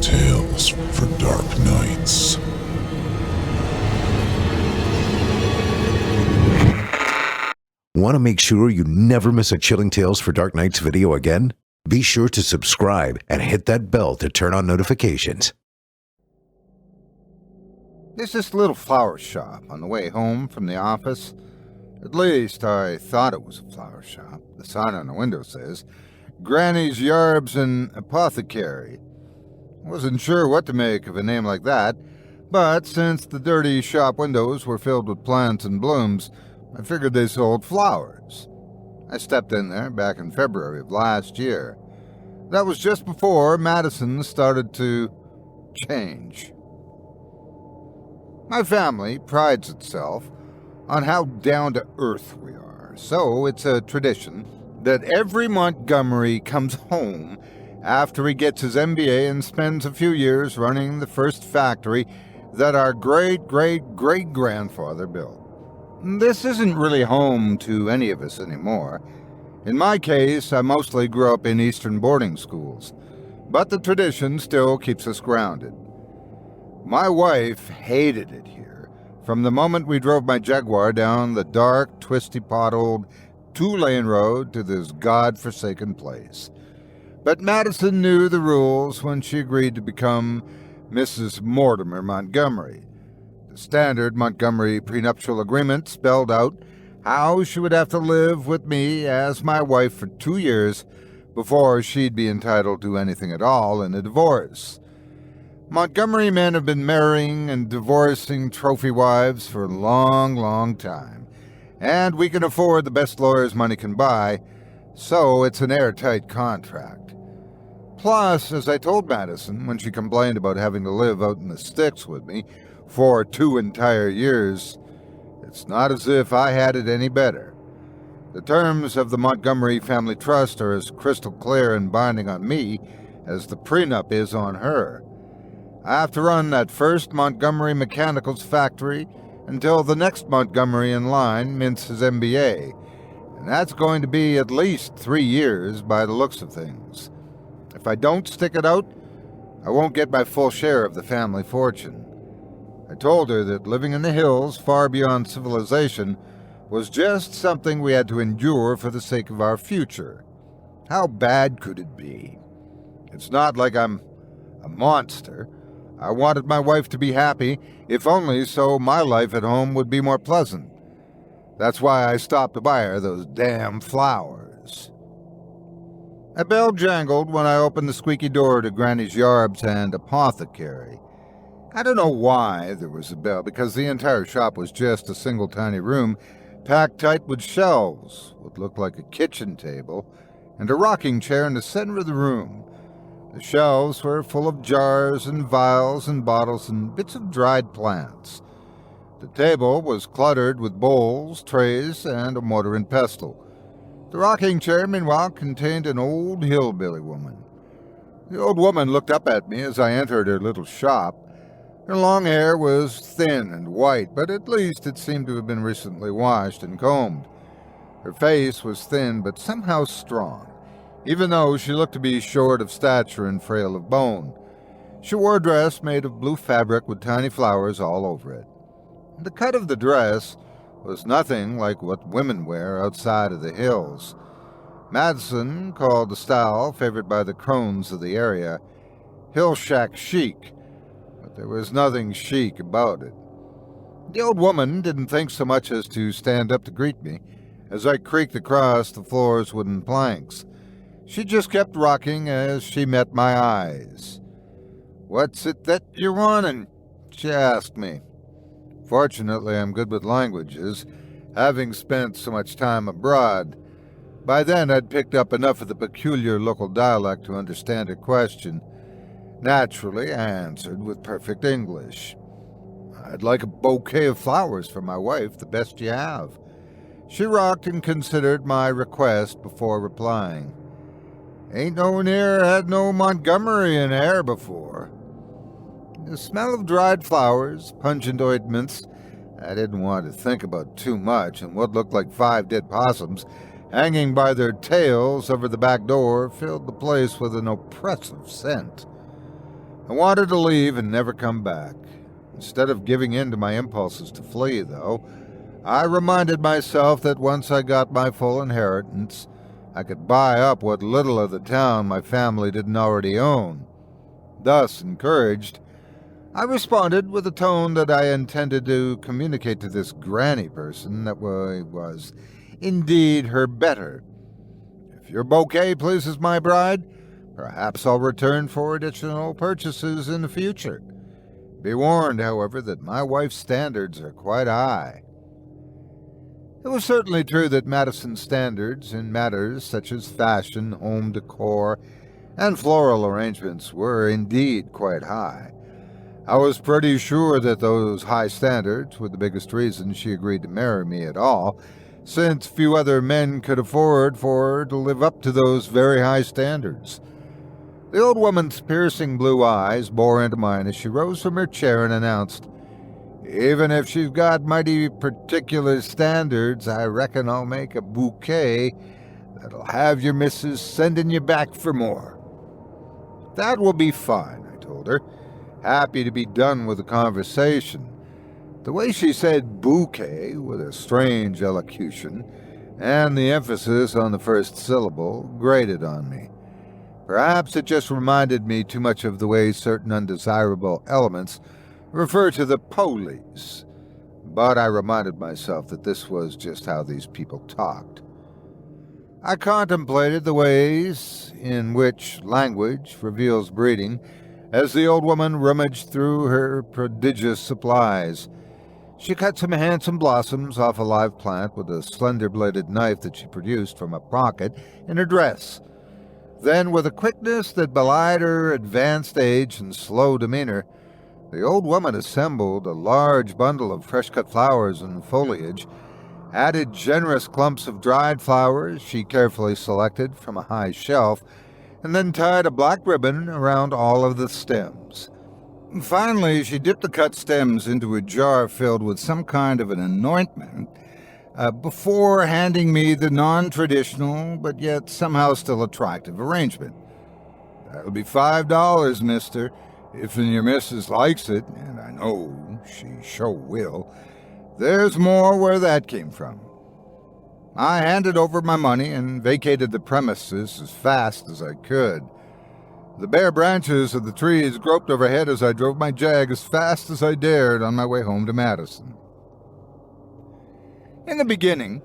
Chilling tales for dark nights. Want to make sure you never miss a Chilling Tales for Dark Nights video again? Be sure to subscribe and hit that bell to turn on notifications. There's this little flower shop on the way home from the office. At least I thought it was a flower shop. The sign on the window says, Granny's Yarbs and Apothecary. I wasn't sure what to make of a name like that, but since the dirty shop windows were filled with plants and blooms, I figured they sold flowers. I stepped in there back in February of last year. That was just before Madison started to change. My family prides itself on how down-to-earth we are, so it's a tradition that every Montgomery comes home after he gets his MBA and spends a few years running the first factory that our great-great-great-grandfather built. This isn't really home to any of us anymore. In my case, I mostly grew up in Eastern boarding schools, but the tradition still keeps us grounded. My wife hated it here from the moment we drove my Jaguar down the dark, twisty-potholed, two-lane road to this god-forsaken place. But Madison knew the rules when she agreed to become Mrs. Mortimer Montgomery. The standard Montgomery prenuptial agreement spelled out how she would have to live with me as my wife for 2 years before she'd be entitled to anything at all in a divorce. Montgomery men have been marrying and divorcing trophy wives for a long, long time, and we can afford the best lawyers money can buy, so it's an airtight contract. Plus, as I told Madison when she complained about having to live out in the sticks with me for 2 entire years, it's not as if I had it any better. The terms of the Montgomery Family Trust are as crystal clear and binding on me as the prenup is on her. I have to run that first Montgomery Mechanicals factory until the next Montgomery in line mints his MBA, and that's going to be at least 3 years by the looks of things. If I don't stick it out, I won't get my full share of the family fortune. I told her that living in the hills far beyond civilization was just something we had to endure for the sake of our future. How bad could it be? It's not like I'm a monster. I wanted my wife to be happy, if only so my life at home would be more pleasant. That's why I stopped to buy her those damn flowers. A bell jangled when I opened the squeaky door to Granny's Yarbs and Apothecary. I don't know why there was a bell, because the entire shop was just a single tiny room, packed tight with shelves, what looked like a kitchen table, and a rocking chair in the center of the room. The shelves were full of jars and vials and bottles and bits of dried plants. The table was cluttered with bowls, trays, and a mortar and pestle. The rocking chair, meanwhile, contained an old hillbilly woman. The old woman looked up at me as I entered her little shop. Her long hair was thin and white, but at least it seemed to have been recently washed and combed. Her face was thin but somehow strong, even though she looked to be short of stature and frail of bone. She wore a dress made of blue fabric with tiny flowers all over it. The cut of the dress was nothing like what women wear outside of the hills. Madison called the style, favored by the crones of the area, hill shack chic, but there was nothing chic about it. The old woman didn't think so much as to stand up to greet me as I creaked across the floor's wooden planks. She just kept rocking as she met my eyes. "What's it that you're wanting?" she asked me. Fortunately, I'm good with languages, having spent so much time abroad. By then, I'd picked up enough of the peculiar local dialect to understand her question. Naturally, I answered with perfect English. "I'd like a bouquet of flowers for my wife, the best you have." She rocked and considered my request before replying. "Ain't no near had no Montgomery in here before." The smell of dried flowers, pungent ointments, I didn't want to think about too much, and what looked like 5 dead possums hanging by their tails over the back door filled the place with an oppressive scent. I wanted to leave and never come back. Instead of giving in to my impulses to flee, though, I reminded myself that once I got my full inheritance, I could buy up what little of the town my family didn't already own. Thus encouraged, I responded with a tone that I intended to communicate to this granny person that I was indeed her better. If your bouquet pleases my bride, perhaps I'll return for additional purchases in the future. Be warned, however, that my wife's standards are quite high. It was certainly true that Madison's standards in matters such as fashion, home decor, and floral arrangements were indeed quite high. I was pretty sure that those high standards were the biggest reason she agreed to marry me at all, since few other men could afford for her to live up to those very high standards. The old woman's piercing blue eyes bore into mine as she rose from her chair and announced, "Even if she's got mighty particular standards, I reckon I'll make a bouquet that'll have your missus sending you back for more." "That will be fine," I told her, happy to be done with the conversation. The way she said bouquet with a strange elocution, and the emphasis on the first syllable, grated on me. Perhaps it just reminded me too much of the way certain undesirable elements refer to the police, but I reminded myself that this was just how these people talked. I contemplated the ways in which language reveals breeding as the old woman rummaged through her prodigious supplies. She cut some handsome blossoms off a live plant with a slender-bladed knife that she produced from a pocket in her dress. Then, with a quickness that belied her advanced age and slow demeanor, the old woman assembled a large bundle of fresh-cut flowers and foliage, added generous clumps of dried flowers she carefully selected from a high shelf, and then tied a black ribbon around all of the stems. Finally, she dipped the cut stems into a jar filled with some kind of an anointment before handing me the non-traditional, but yet somehow still attractive arrangement. "That'll be $5, mister, if your missus likes it, and I know she sure will. There's more where that came from." I handed over my money and vacated the premises as fast as I could. The bare branches of the trees groped overhead as I drove my jag as fast as I dared on my way home to Madison. In the beginning,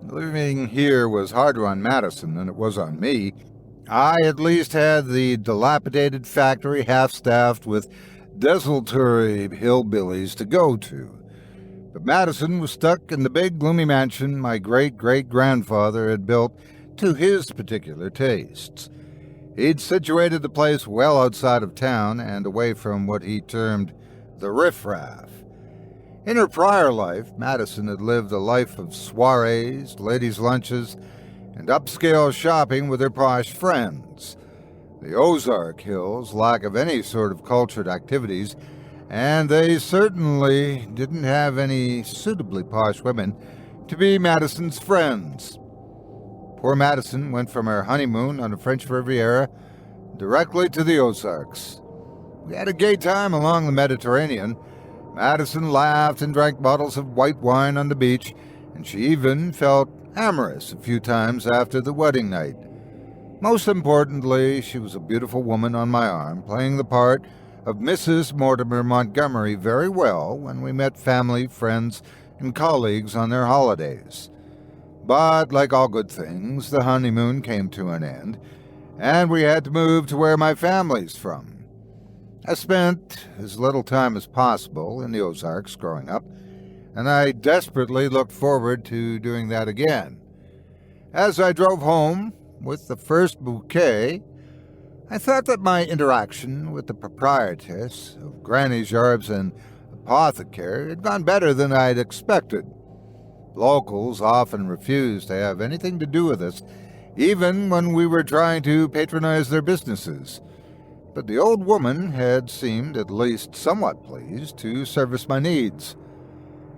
living here was harder on Madison than it was on me. I at least had the dilapidated factory half-staffed with desultory hillbillies to go to. But Madison was stuck in the big, gloomy mansion my great-great-grandfather had built to his particular tastes. He'd situated the place well outside of town and away from what he termed the riffraff. In her prior life, Madison had lived a life of soirees, ladies' lunches, and upscale shopping with her posh friends. The Ozark Hills lack of any sort of cultured activities, and they certainly didn't have any suitably posh women to be Madison's friends. Poor Madison went from her honeymoon on the French Riviera directly to the Ozarks. We had a gay time along the Mediterranean. Madison laughed and drank bottles of white wine on the beach, and she even felt amorous a few times after the wedding night. Most importantly, she was a beautiful woman on my arm, playing the part of Mrs. Mortimer Montgomery very well when we met family, friends, and colleagues on their holidays. But, like all good things, the honeymoon came to an end, and we had to move to where my family's from. I spent as little time as possible in the Ozarks growing up, and I desperately looked forward to doing that again. As I drove home with the first bouquet, I thought that my interaction with the proprietress of Granny's Yarbs and Apothecary had gone better than I'd expected. Locals often refused to have anything to do with us, even when we were trying to patronize their businesses. But the old woman had seemed at least somewhat pleased to service my needs.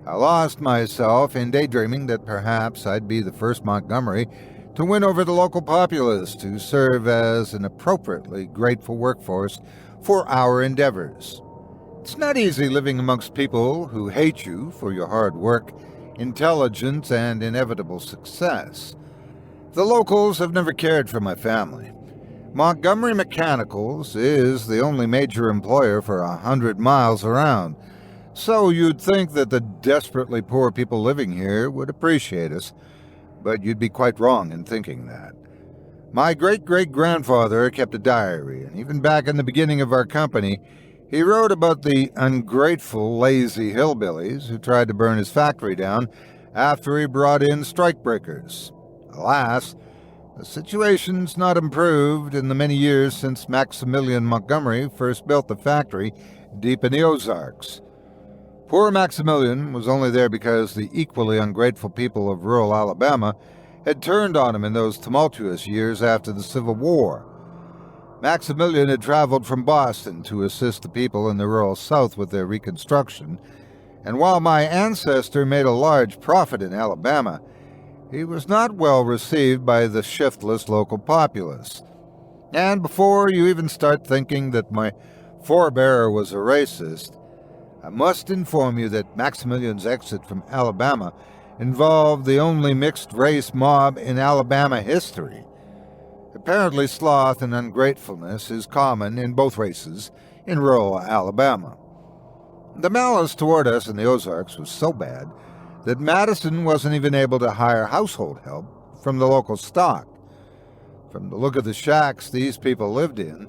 I lost myself in daydreaming that perhaps I'd be the first Montgomery to win over the local populace to serve as an appropriately grateful workforce for our endeavors. It's not easy living amongst people who hate you for your hard work, intelligence, and inevitable success. The locals have never cared for my family. Montgomery Mechanicals is the only major employer for 100 miles around, so you'd think that the desperately poor people living here would appreciate us, but you'd be quite wrong in thinking that. My great-great-grandfather kept a diary, and even back in the beginning of our company, he wrote about the ungrateful, lazy hillbillies who tried to burn his factory down after he brought in strikebreakers. Alas, the situation's not improved in the many years since Maximilian Montgomery first built the factory deep in the Ozarks. Poor Maximilian was only there because the equally ungrateful people of rural Alabama had turned on him in those tumultuous years after the Civil War. Maximilian had traveled from Boston to assist the people in the rural South with their reconstruction, and while my ancestor made a large profit in Alabama, he was not well received by the shiftless local populace. And before you even start thinking that my forebearer was a racist, I must inform you that Maximilian's exit from Alabama involved the only mixed-race mob in Alabama history. Apparently, sloth and ungratefulness is common in both races in rural Alabama. The malice toward us in the Ozarks was so bad that Madison wasn't even able to hire household help from the local stock. From the look of the shacks these people lived in,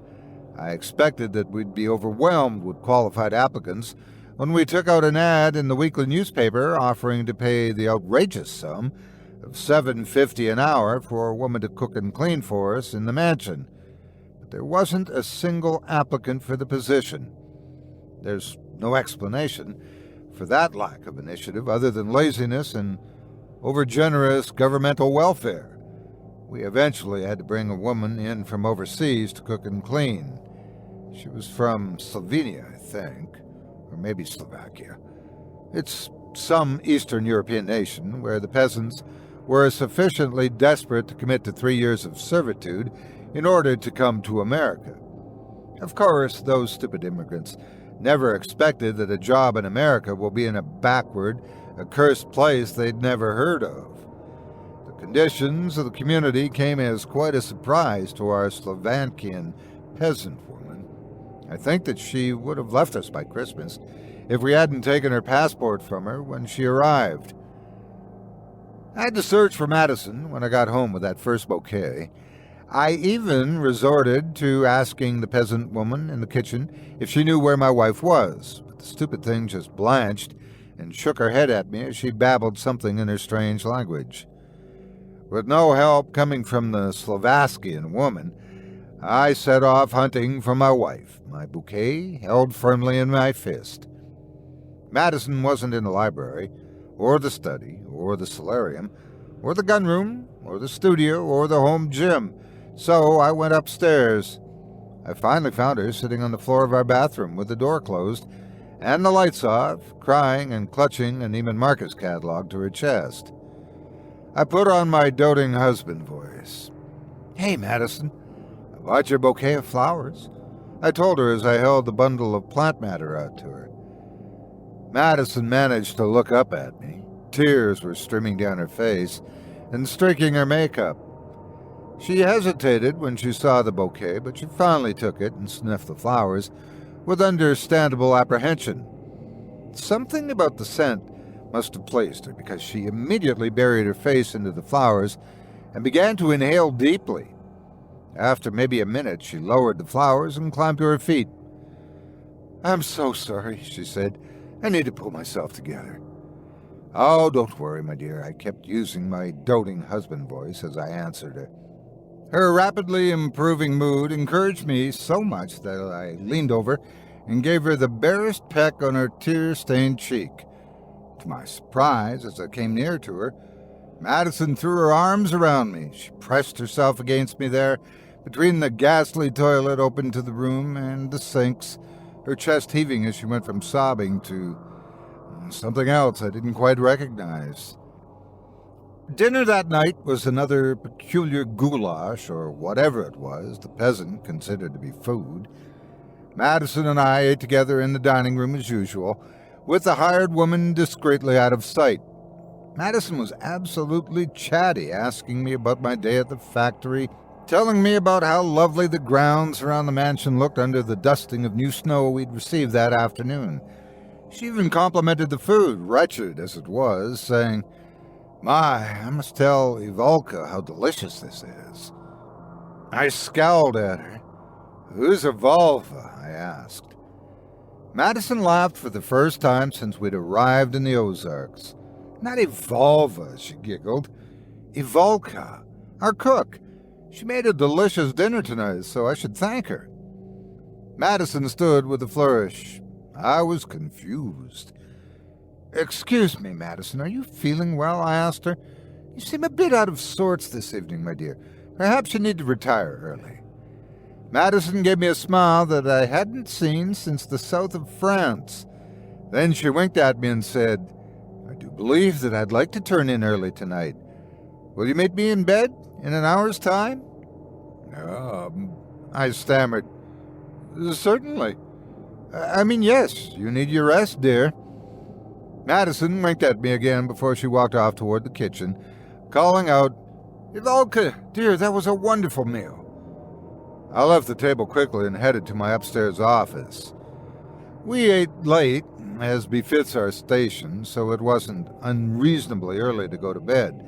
I expected that we'd be overwhelmed with qualified applicants when we took out an ad in the weekly newspaper offering to pay the outrageous sum of $7.50 an hour for a woman to cook and clean for us in the mansion. But there wasn't a single applicant for the position. There's no explanation for that lack of initiative other than laziness and overgenerous governmental welfare. We eventually had to bring a woman in from overseas to cook and clean. She was from Slovenia, I think, or maybe Slovakia. It's some Eastern European nation where the peasants were sufficiently desperate to commit to 3 years of servitude in order to come to America. Of course, those stupid immigrants never expected that a job in America will be in a backward, accursed place they'd never heard of. The conditions of the community came as quite a surprise to our Slovakian peasant woman. I think that she would have left us by Christmas if we hadn't taken her passport from her when she arrived. I had to search for Madison when I got home with that first bouquet. I even resorted to asking the peasant woman in the kitchen if she knew where my wife was, but the stupid thing just blanched and shook her head at me as she babbled something in her strange language. With no help coming from the Slovakian woman, I set off hunting for my wife, my bouquet held firmly in my fist. Madison wasn't in the library, or the study, or the solarium, or the gunroom, or the studio, or the home gym, so I went upstairs. I finally found her sitting on the floor of our bathroom with the door closed and the lights off, crying and clutching a Neiman Marcus catalog to her chest. I put on my doting husband voice. "Hey, Madison, I bought your bouquet of flowers," I told her as I held the bundle of plant matter out to her. Madison managed to look up at me. Tears were streaming down her face and streaking her makeup. She hesitated when she saw the bouquet, but she finally took it and sniffed the flowers with understandable apprehension. Something about the scent must have pleased her, because she immediately buried her face into the flowers and began to inhale deeply. After maybe a minute, she lowered the flowers and climbed to her feet. "I'm so sorry," she said. "I need to pull myself together." "Oh, don't worry, my dear," I kept using my doting husband voice as I answered her. Her rapidly improving mood encouraged me so much that I leaned over and gave her the barest peck on her tear-stained cheek. To my surprise, as I came near to her, Madison threw her arms around me. She pressed herself against me there, between the ghastly toilet open to the room and the sinks, her chest heaving as she went from sobbing to something else I didn't quite recognize. Dinner that night was another peculiar goulash, or whatever it was the peasant considered to be food. Madison and I ate together in the dining room as usual, with the hired woman discreetly out of sight. Madison was absolutely chatty, asking me about my day at the factory, telling me about how lovely the grounds around the mansion looked under the dusting of new snow we'd received that afternoon. She even complimented the food, wretched as it was, saying, "My, I must tell Ivalka how delicious this is." I scowled at her. "Who's Ivalka?" I asked. Madison laughed for the first time since we'd arrived in the Ozarks. "Not Ivalva," she giggled. "Ivalka, our cook. She made a delicious dinner tonight, so I should thank her." Madison stood with a flourish. I was confused. "Excuse me, Madison, are you feeling well?" I asked her. "You seem a bit out of sorts this evening, my dear. Perhaps you need to retire early." Madison gave me a smile that I hadn't seen since the south of France. Then she winked at me and said, "I do believe that I'd like to turn in early tonight. Will you meet me in bed in an hour's time?" I stammered. "Certainly. Yes, you need your rest, dear." Madison winked at me again before she walked off toward the kitchen, calling out, "Ivalka, dear, that was a wonderful meal." I left the table quickly and headed to my upstairs office. We ate late, as befits our station, so it wasn't unreasonably early to go to bed.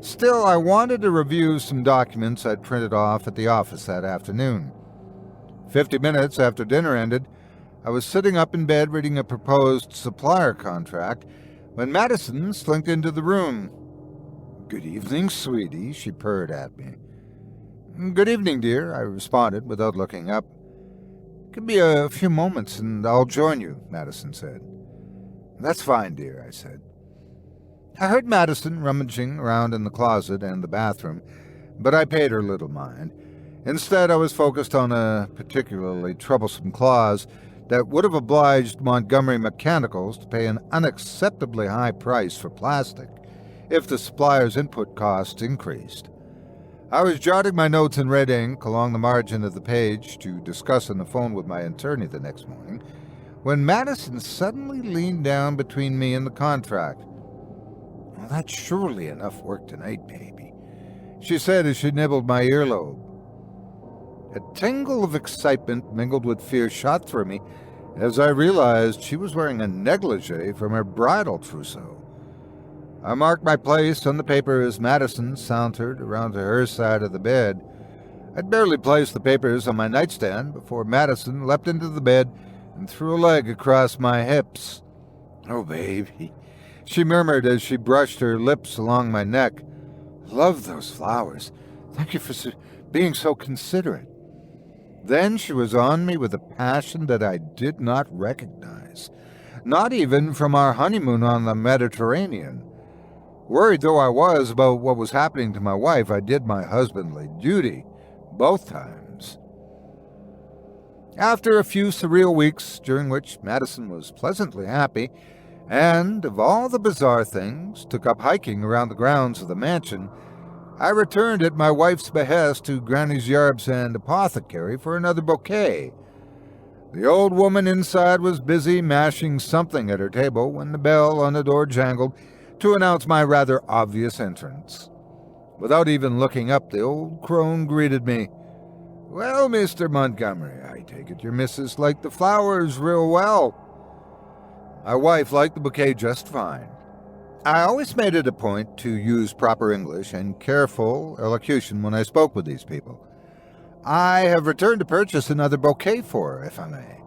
Still, I wanted to review some documents I'd printed off at the office that afternoon. 50 minutes after dinner ended, I was sitting up in bed reading a proposed supplier contract when Madison slinked into the room. "Good evening, sweetie," she purred at me. "Good evening, dear," I responded without looking up. "Give me a few moments and I'll join you," Madison said. "That's fine, dear," I said. I heard Madison rummaging around in the closet and the bathroom, but I paid her little mind. Instead, I was focused on a particularly troublesome clause that would have obliged Montgomery Mechanicals to pay an unacceptably high price for plastic if the supplier's input costs increased. I was jotting my notes in red ink along the margin of the page to discuss on the phone with my attorney the next morning, when Madison suddenly leaned down between me and the contract. "Well, that's surely enough work tonight, baby," she said as she nibbled my earlobe. A tingle of excitement mingled with fear shot through me as I realized she was wearing a negligee from her bridal trousseau. I marked my place on the paper as Madison sauntered around to her side of the bed. I'd barely placed the papers on my nightstand before Madison leapt into the bed and threw a leg across my hips. "Oh, baby," she murmured as she brushed her lips along my neck. "Love those flowers. Thank you for being so considerate." Then she was on me with a passion that I did not recognize, not even from our honeymoon on the Mediterranean. Worried though I was about what was happening to my wife, I did my husbandly duty, both times. After a few surreal weeks, during which Madison was pleasantly happy, and, of all the bizarre things, took up hiking around the grounds of the mansion, I returned at my wife's behest to Granny's Yarbs and Apothecary for another bouquet. The old woman inside was busy mashing something at her table when the bell on the door jangled to announce my rather obvious entrance. Without even looking up, the old crone greeted me. "Well, Mr. Montgomery, I take it your missus liked the flowers real well." My wife liked the bouquet just fine. I always made it a point to use proper English and careful elocution when I spoke with these people. "I have returned to purchase another bouquet for her, if I may."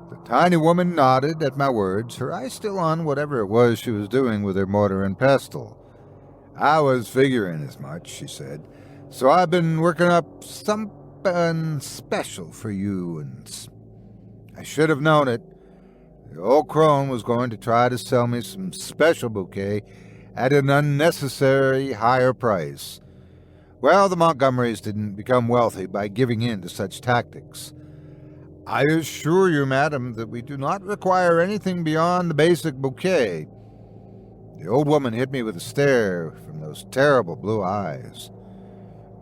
The tiny woman nodded at my words, her eyes still on whatever it was she was doing with her mortar and pestle. "I was figuring as much," she said, "so I've been working up something special for you, and I should have known it. The old crone was going to try to sell me some special bouquet at an unnecessary higher price. Well, the Montgomerys didn't become wealthy by giving in to such tactics. I assure you, madam, that we do not require anything beyond the basic bouquet. The old woman hit me with a stare from those terrible blue eyes.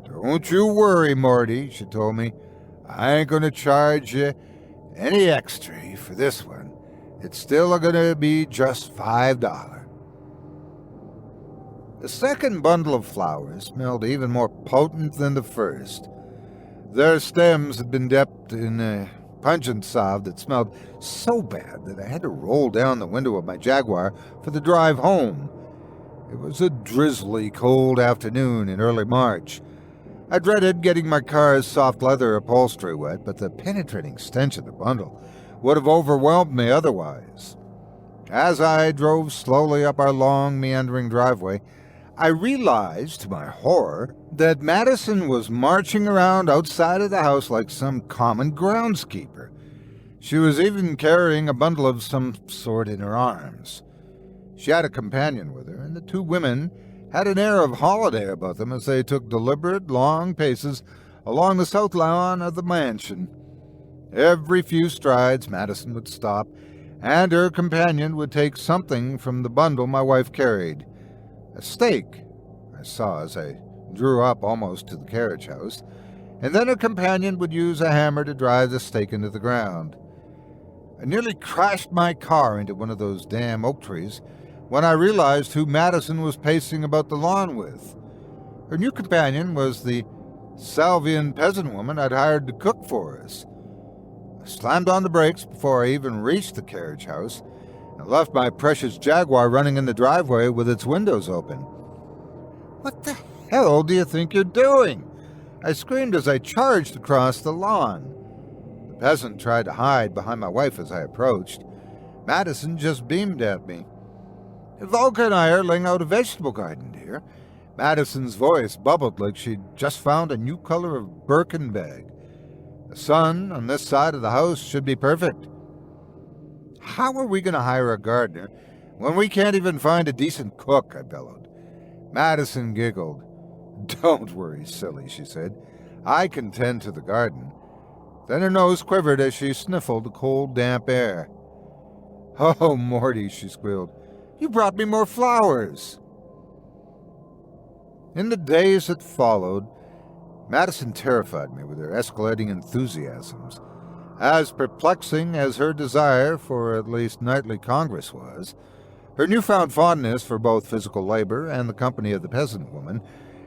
"Don't you worry, Morty," she told me. "I ain't going to charge you any extra for this one. It's still going to be just $5. The second bundle of flowers smelled even more potent than the first. Their stems had been dipped in a pungent salve that smelled so bad that I had to roll down the window of my Jaguar for the drive home. It was a drizzly, cold afternoon in early March. I dreaded getting my car's soft leather upholstery wet, but the penetrating stench of the bundle would have overwhelmed me otherwise. As I drove slowly up our long, meandering driveway, I realized, to my horror, that Madison was marching around outside of the house like some common groundskeeper. She was even carrying a bundle of some sort in her arms. She had a companion with her, and the two women had an air of holiday about them as they took deliberate, long paces along the south lawn of the mansion. Every few strides, Madison would stop, and her companion would take something from the bundle my wife carried. A stake, I saw as I drew up almost to the carriage house, and then her companion would use a hammer to drive the stake into the ground. I nearly crashed my car into one of those damn oak trees when I realized who Madison was pacing about the lawn with. Her new companion was the Salvian peasant woman I'd hired to cook for us. I slammed on the brakes before I even reached the carriage house, and left my precious Jaguar running in the driveway with its windows open. "What the hell do you think you're doing?" I screamed as I charged across the lawn. The peasant tried to hide behind my wife as I approached. Madison just beamed at me. "Volka and I are laying out a vegetable garden, dear." Madison's voice bubbled like she'd just found a new color of Birkin bag. "The sun on this side of the house should be perfect." "How are we going to hire a gardener when we can't even find a decent cook?" I bellowed. Madison giggled. "Don't worry, silly," she said. "I can tend to the garden." Then her nose quivered as she sniffled the cold, damp air. "Oh, Morty," she squealed, "you brought me more flowers." In the days that followed, Madison terrified me with her escalating enthusiasms. As perplexing as her desire for at least nightly congress was, her newfound fondness for both physical labor and the company of the peasant woman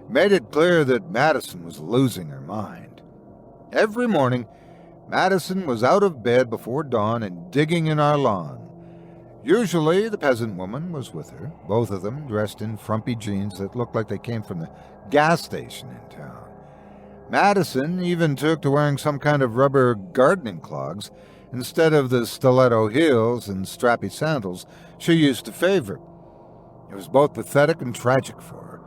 made it clear that Madison was losing her mind. Every morning, Madison was out of bed before dawn and digging in our lawn. Usually the peasant woman was with her, both of them dressed in frumpy jeans that looked like they came from the gas station in town. Madison even took to wearing some kind of rubber gardening clogs instead of the stiletto heels and strappy sandals she used to favor. It was both pathetic and tragic for her,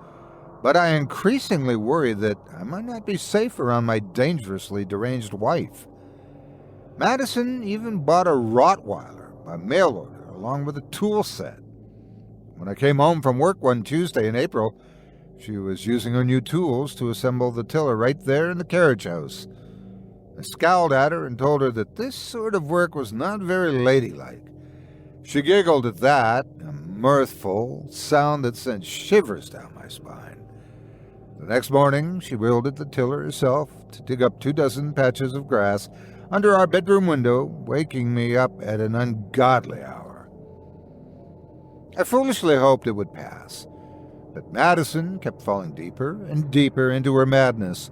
but I increasingly worried that I might not be safe around my dangerously deranged wife. Madison even bought a Rottweiler by mail order along with a tool set. When I came home from work one Tuesday in April, she was using her new tools to assemble the tiller right there in the carriage house. I scowled at her and told her that this sort of work was not very ladylike. She giggled at that, a mirthful sound that sent shivers down my spine. The next morning, she wielded the tiller herself to dig up 24 patches of grass under our bedroom window, waking me up at an ungodly hour. I foolishly hoped it would pass, but Madison kept falling deeper and deeper into her madness.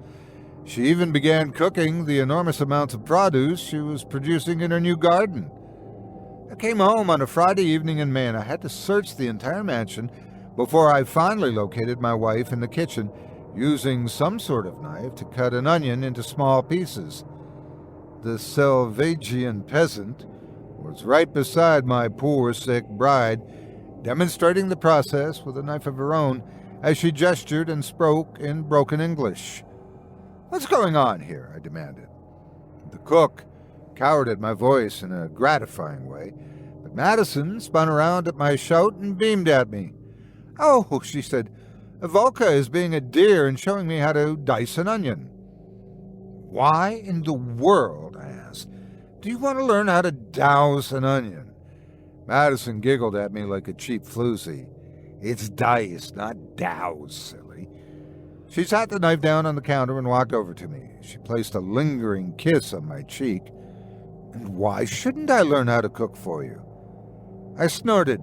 She even began cooking the enormous amounts of produce she was producing in her new garden. I came home on a Friday evening in May, and I had to search the entire mansion before I finally located my wife in the kitchen, using some sort of knife to cut an onion into small pieces. The Salvagian peasant was right beside my poor, sick bride, demonstrating the process with a knife of her own as she gestured and spoke in broken English. "What's going on here?" I demanded. The cook cowered at my voice in a gratifying way, but Madison spun around at my shout and beamed at me. "Oh," she said, "Volka is being a dear and showing me how to dice an onion." "Why in the world," I asked, "do you want to learn how to douse an onion?" Madison giggled at me like a cheap floozy. It's dice, not douse, silly. She sat the knife down on the counter and walked over to me. She placed a lingering kiss on my cheek. And why shouldn't I learn how to cook for you? I snorted.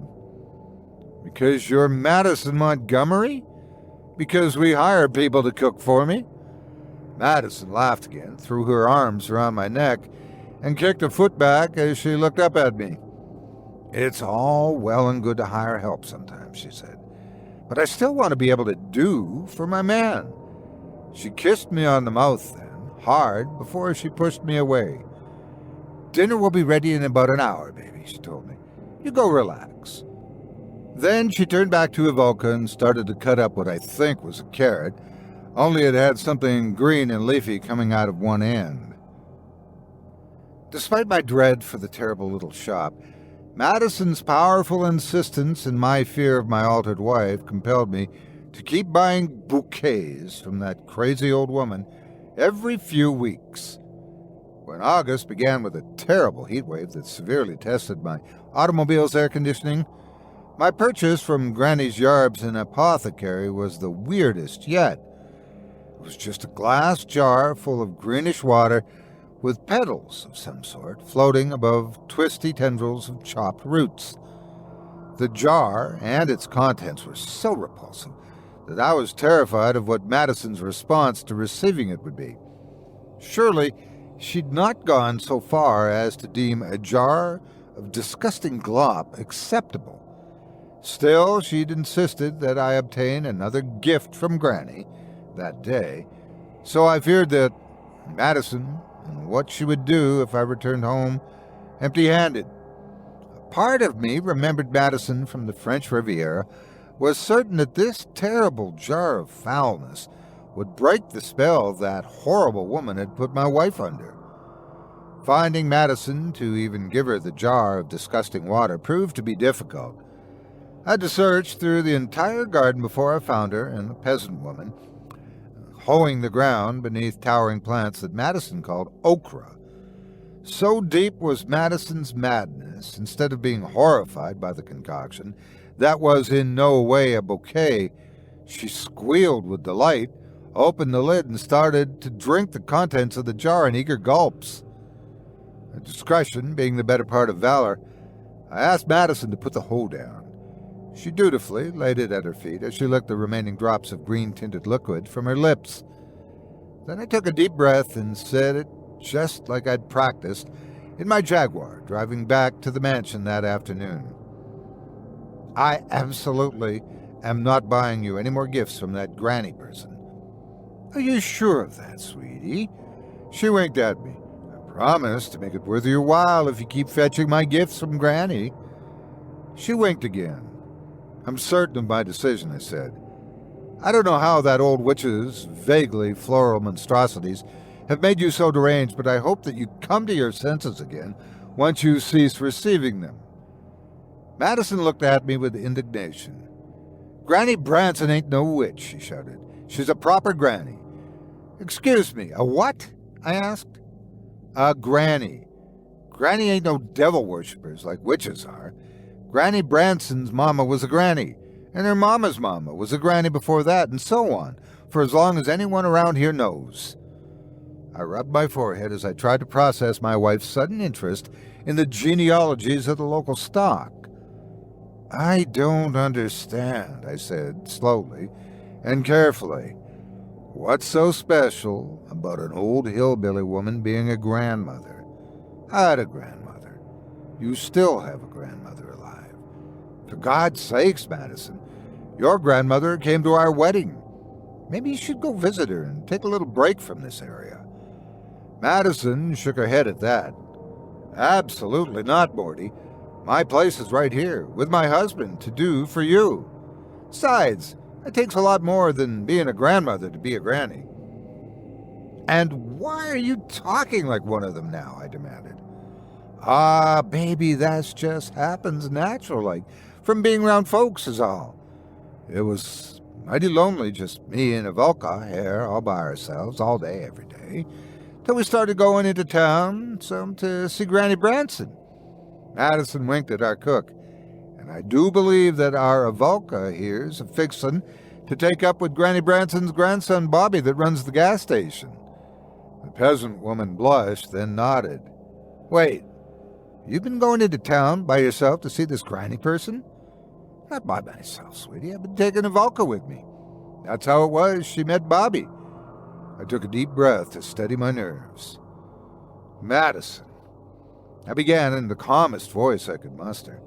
Because you're Madison Montgomery? Because we hire people to cook for me? Madison laughed again, threw her arms around my neck, and kicked a foot back as she looked up at me. It's all well and good to hire help sometimes, she said, but I still want to be able to do for my man. She kissed me on the mouth then, hard, before she pushed me away. Dinner will be ready in about an hour, baby, she told me. You go relax. Then she turned back to Ivolka and started to cut up what I think was a carrot, only it had something green and leafy coming out of one end. Despite my dread for the terrible little shop, Madison's powerful insistence and my fear of my altered wife compelled me to keep buying bouquets from that crazy old woman every few weeks. When August began with a terrible heat wave that severely tested my automobile's air conditioning, my purchase from Granny's Yarbs and Apothecary was the weirdest yet. It was just a glass jar full of greenish water with petals of some sort floating above twisty tendrils of chopped roots. The jar and its contents were so repulsive that I was terrified of what Madison's response to receiving it would be. Surely she'd not gone so far as to deem a jar of disgusting glop acceptable. Still, she'd insisted that I obtain another gift from Granny that day, so I feared that Madison and what she would do if I returned home empty-handed. A part of me remembered Madison from the French Riviera, was certain that this terrible jar of foulness would break the spell that horrible woman had put my wife under. Finding Madison to even give her the jar of disgusting water proved to be difficult. I had to search through the entire garden before I found her and a peasant woman, hoeing the ground beneath towering plants that Madison called okra. So deep was Madison's madness, instead of being horrified by the concoction, that was in no way a bouquet, she squealed with delight, opened the lid, and started to drink the contents of the jar in eager gulps. Discretion being the better part of valor, I asked Madison to put the hoe down. She dutifully laid it at her feet as she licked the remaining drops of green-tinted liquid from her lips. Then I took a deep breath and said it just like I'd practiced in my Jaguar driving back to the mansion that afternoon. I absolutely am not buying you any more gifts from that Granny person. Are you sure of that, sweetie? She winked at me. I promise to make it worth your while if you keep fetching my gifts from Granny. She winked again. I'm certain of my decision, I said. I don't know how that old witch's vaguely floral monstrosities have made you so deranged, but I hope that you come to your senses again once you cease receiving them. Madison looked at me with indignation. Granny Branson ain't no witch, she shouted. She's a proper granny. Excuse me, a what? I asked. A granny. Granny ain't no devil worshippers like witches are. Granny Branson's mama was a granny, and her mama's mama was a granny before that, and so on, for as long as anyone around here knows. I rubbed my forehead as I tried to process my wife's sudden interest in the genealogies of the local stock. I don't understand, I said slowly and carefully. What's so special about an old hillbilly woman being a grandmother? I had a grandmother. You still have a grandmother alive. For God's sakes, Madison, your grandmother came to our wedding. Maybe you should go visit her and take a little break from this area. Madison shook her head at that. Absolutely not, Morty. My place is right here, with my husband, to do for you. Besides, it takes a lot more than being a grandmother to be a granny. And why are you talking like one of them now? I demanded. Ah, baby, that just happens natural, like from being around folks is all. It was mighty lonely, just me and Ivolka here all by ourselves all day, every day, till we started going into town to see Granny Branson. Madison winked at our cook, And I do believe that our Avolka here's a fixin' to take up with Granny Branson's grandson Bobby that runs the gas station. The peasant woman blushed, then nodded. Wait, you've been going into town by yourself to see this granny person? Not by myself, sweetie. I've been taking Avolka with me. That's how it was she met Bobby. I took a deep breath to steady my nerves. Madison, I began in the calmest voice I could muster.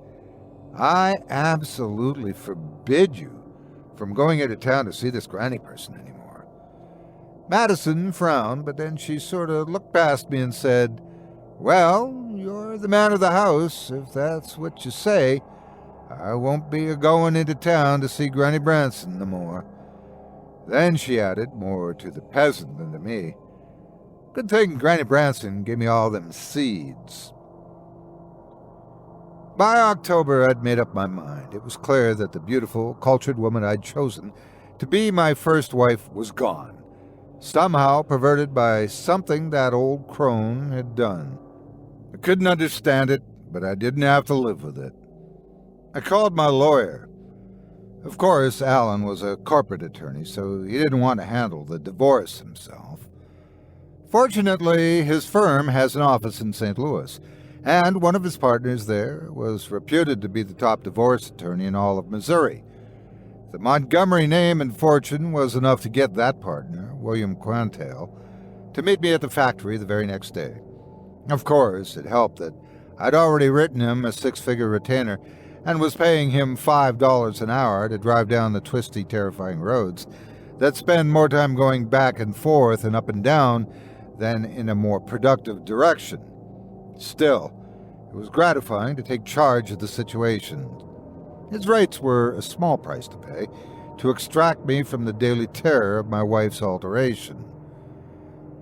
I absolutely forbid you from going into town to see this granny person anymore. Madison frowned, but then she sort of looked past me and said, Well, you're the man of the house, if that's what you say. I won't be a-going into town to see Granny Branson no more. Then she added, more to the peasant than to me, Good thing Granny Branson gave me all them seeds. By October, I'd made up my mind. It was clear that the beautiful, cultured woman I'd chosen to be my first wife was gone, somehow perverted by something that old crone had done. I couldn't understand it, but I didn't have to live with it. I called my lawyer. Of course, Alan was a corporate attorney, so he didn't want to handle the divorce himself. Fortunately, his firm has an office in St. Louis, and one of his partners there was reputed to be the top divorce attorney in all of Missouri. The Montgomery name and fortune was enough to get that partner, William Quantail, to meet me at the factory the very next day. Of course, it helped that I'd already written him a 6-figure retainer and was paying him $5 an hour to drive down the twisty, terrifying roads that spend more time going back and forth and up and down than in a more productive direction. Still, it was gratifying to take charge of the situation. His rates were a small price to pay to extract me from the daily terror of my wife's alteration.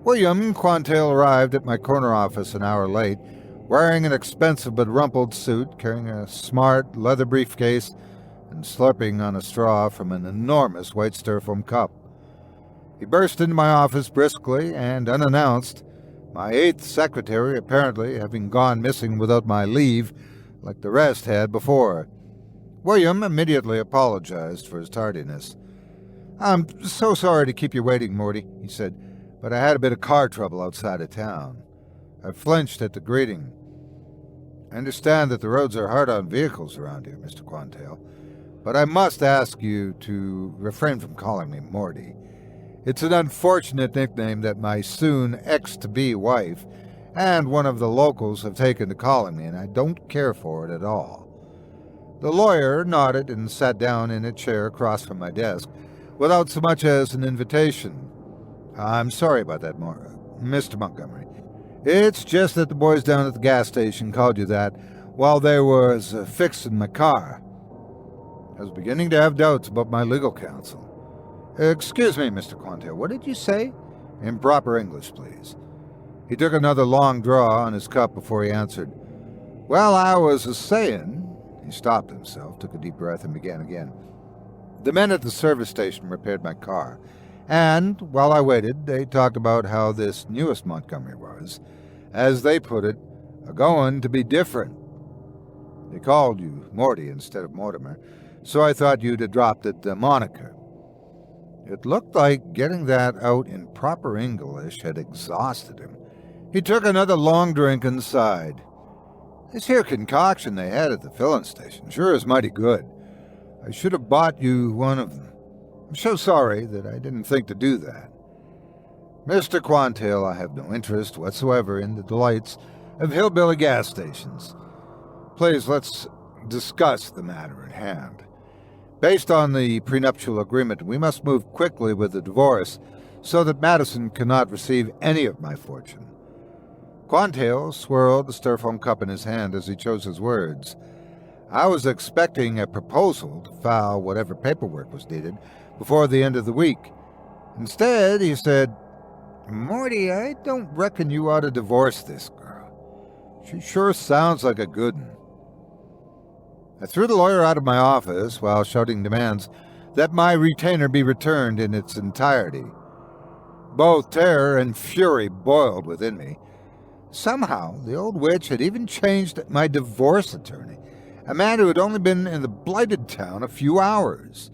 William Quantail arrived at my corner office an hour late, wearing an expensive but rumpled suit, carrying a smart leather briefcase, and slurping on a straw from an enormous white styrofoam cup. He burst into my office briskly and unannounced, my 8th secretary apparently having gone missing without my leave, like the rest had before. William immediately apologized for his tardiness. I'm so sorry to keep you waiting, Morty, he said, but I had a bit of car trouble outside of town. I flinched at the greeting. I understand that the roads are hard on vehicles around here, Mr. Quantail, but I must ask you to refrain from calling me Morty. It's an unfortunate nickname that my soon ex-to-be wife and one of the locals have taken to calling me, and I don't care for it at all. The lawyer nodded and sat down in a chair across from my desk, without so much as an invitation. I'm sorry about that, Mr. Montgomery. It's just that the boys down at the gas station called you that while they was fixing my car. I was beginning to have doubts about my legal counsel. Excuse me, Mr. Quantail, what did you say? In proper English, please. He took another long draw on his cup before he answered. Well, I was a-saying... He stopped himself, took a deep breath, and began again. The men at the service station repaired my car, and, while I waited, they talked about how this newest Montgomery was, as they put it, a-going to be different. They called you Morty instead of Mortimer, so I thought you'd dropped it the moniker. It looked like getting that out in proper English had exhausted him. He took another long drink and sighed. This here concoction they had at the filling station sure is mighty good. I should have bought you one of them. I'm so sorry that I didn't think to do that. Mr. Quantail, I have no interest whatsoever in the delights of hillbilly gas stations. Please, let's discuss the matter at hand. Based on the prenuptial agreement, we must move quickly with the divorce so that Madison cannot receive any of my fortune. Quantail swirled the styrofoam cup in his hand as he chose his words. I was expecting a proposal to file whatever paperwork was needed before the end of the week. Instead, he said, Morty, I don't reckon you ought to divorce this girl. She sure sounds like a good one. I threw the lawyer out of my office while shouting demands that my retainer be returned in its entirety. Both terror and fury boiled within me. Somehow, the old witch had even changed my divorce attorney, a man who had only been in the blighted town a few hours.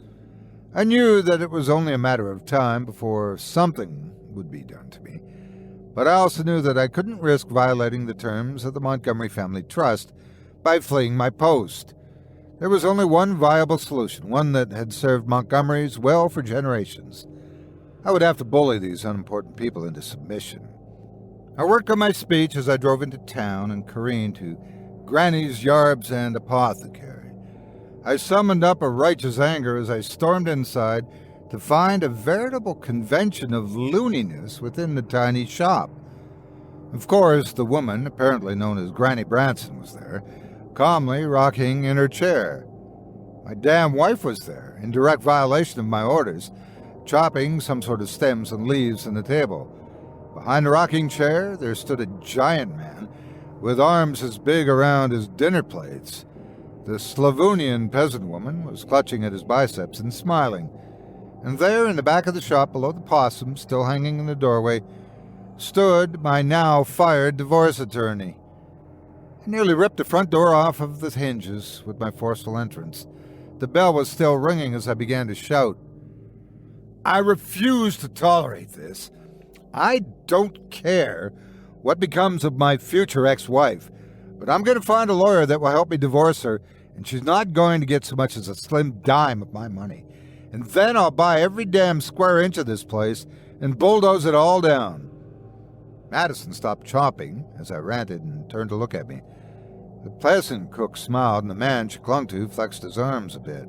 I knew that it was only a matter of time before something would be done to me, but I also knew that I couldn't risk violating the terms of the Montgomery Family Trust by fleeing my post. There was only one viable solution, one that had served Montgomery's well for generations. I would have to bully these unimportant people into submission. I worked on my speech as I drove into town and careened to Granny's Yarbs and Apothecary. I summoned up a righteous anger as I stormed inside to find a veritable convention of looniness within the tiny shop. Of course, the woman, apparently known as Granny Branson, was there, calmly rocking in her chair. My damn wife was there, in direct violation of my orders, chopping some sort of stems and leaves on the table. Behind the rocking chair, there stood a giant man with arms as big around as dinner plates. The Slavonian peasant woman was clutching at his biceps and smiling. And there, in the back of the shop, below the possum, still hanging in the doorway, stood my now-fired divorce attorney. I nearly ripped the front door off of the hinges with my forceful entrance. The bell was still ringing as I began to shout. I refuse to tolerate this. I don't care what becomes of my future ex-wife, but I'm going to find a lawyer that will help me divorce her, and she's not going to get so much as a slim dime of my money. And then I'll buy every damn square inch of this place and bulldoze it all down. Madison stopped chopping as I ranted and turned to look at me. The peasant cook smiled, and the man she clung to flexed his arms a bit.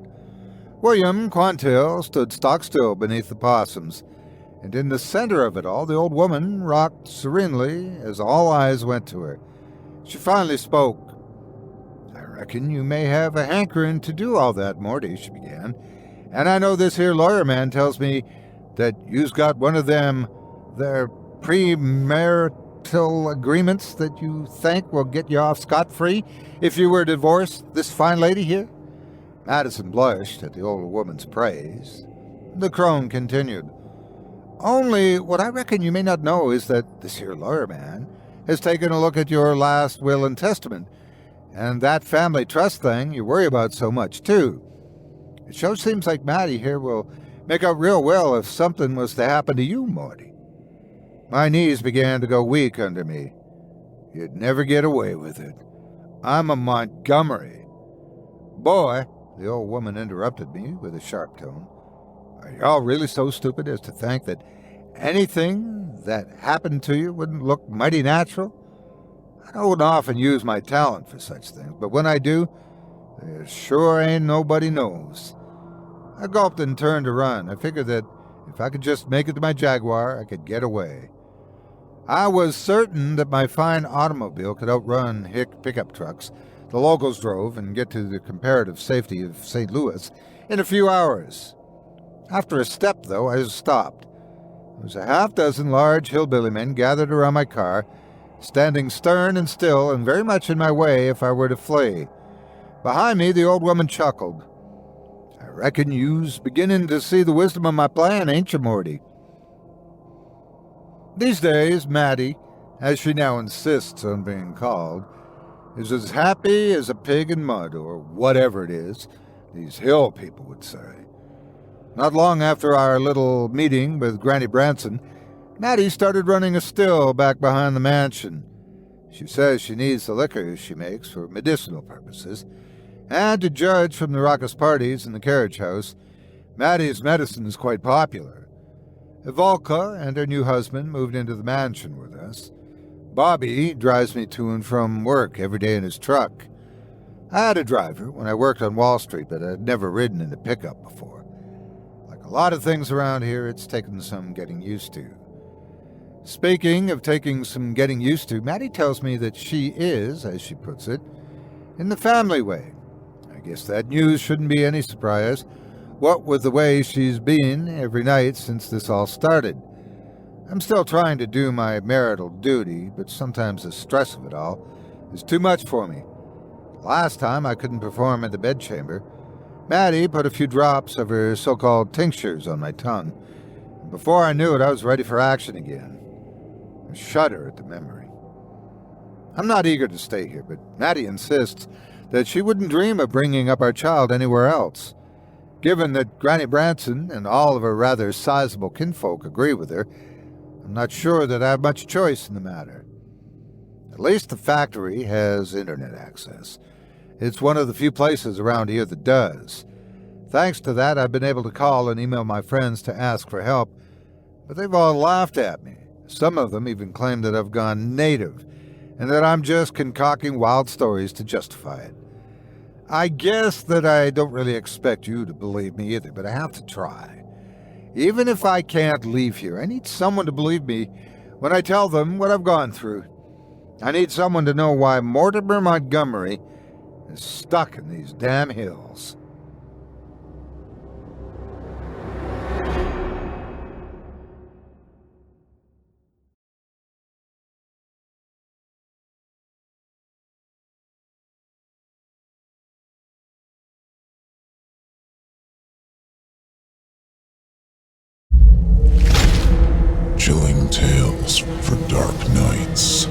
William Quantill stood stock still beneath the possums, and in the center of it all, the old woman rocked serenely as all eyes went to her. She finally spoke. I reckon you may have a hankering to do all that, Morty, she began. And I know this here lawyer man tells me that you's got one of them there premarital agreements that you think will get you off scot-free if you were to divorce this fine lady here? Madison blushed at the old woman's praise. The crone continued. Only what I reckon you may not know is that this here lawyer man has taken a look at your last will and testament, and that family trust thing you worry about so much, too. It sure seems like Mattie here will make out real well if something was to happen to you, Morty. My knees began to go weak under me. You'd never get away with it. I'm a Montgomery. Boy, the old woman interrupted me with a sharp tone. Are y'all really so stupid as to think that anything that happened to you wouldn't look mighty natural? I don't often use my talent for such things, but when I do, there sure ain't nobody knows. I gulped and turned to run. I figured that if I could just make it to my Jaguar, I could get away. I was certain that my fine automobile could outrun hick pickup trucks the locals drove and get to the comparative safety of St. Louis in a few hours. After a step, though, I stopped. There was a half-dozen large hillbilly men gathered around my car, standing stern and still and very much in my way if I were to flee. Behind me, the old woman chuckled. I reckon you's beginning to see the wisdom of my plan, ain't you, Morty? These days, Mattie, as she now insists on being called, is as happy as a pig in mud, or whatever it is, these hill people would say. Not long after our little meeting with Granny Branson, Mattie started running a still back behind the mansion. She says she needs the liquor she makes for medicinal purposes, and to judge from the raucous parties in the carriage house, Mattie's medicine is quite popular. Ivalka and her new husband moved into the mansion with us. Bobby drives me to and from work every day in his truck. I had a driver when I worked on Wall Street, but I'd never ridden in a pickup before. Like a lot of things around here, it's taken some getting used to. Speaking of taking some getting used to, Mattie tells me that she is, as she puts it, in the family way. I guess that news shouldn't be any surprise, what with the way she's been every night since this all started. I'm still trying to do my marital duty, but sometimes the stress of it all is too much for me. Last time I couldn't perform in the bedchamber. Mattie put a few drops of her so-called tinctures on my tongue. And before I knew it, I was ready for action again. I shudder at the memory. I'm not eager to stay here, but Mattie insists that she wouldn't dream of bringing up our child anywhere else. Given that Granny Branson and all of her rather sizable kinfolk agree with her, I'm not sure that I have much choice in the matter. At least the factory has internet access. It's one of the few places around here that does. Thanks to that, I've been able to call and email my friends to ask for help, but they've all laughed at me. Some of them even claim that I've gone native, and that I'm just concocting wild stories to justify it. I guess that I don't really expect you to believe me either, but I have to try. Even if I can't leave here, I need someone to believe me when I tell them what I've gone through. I need someone to know why Mortimer Montgomery is stuck in these damn hills. Chilling tales for dark nights.